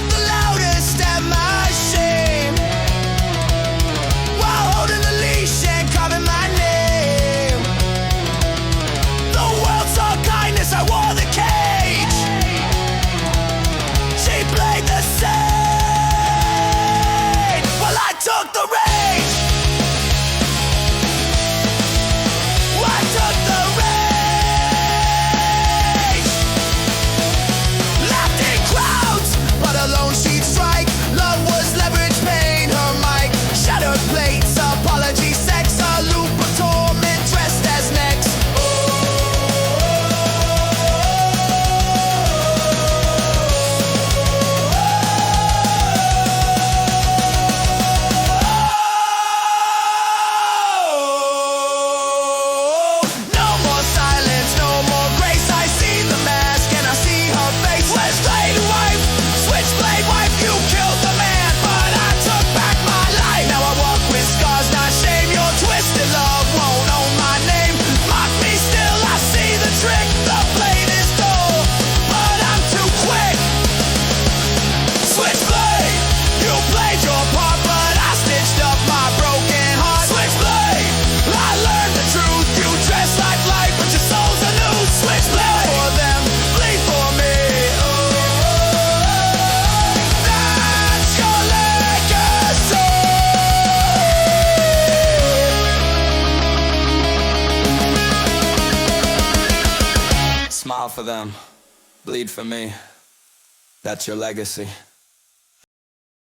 laughed the loudest at my shame, while holding the leash and carving my name. The world saw kindness, I wore the cage. She played the sage while I took the rage. I took the rage. Laughed in crowds, but alone she'd strike. Love was leverage, pain, her mic. Shattered plates, apology, sex. A loop of torment dressed as next. Switchblade wife, you killed the man, but I took back my life. Now I walk with scars, not shame. Your twisted love won't own my name. Mock me still, I see the trick. The blade is dull, but I'm too quick. Switchblade, you played your part, but I stitched up my broken heart. Switchblade, I learned the truth. You dress like light, but your soul's a new Switchblade. For them, bleed for me. Smile for them, bleed for me. That's your legacy.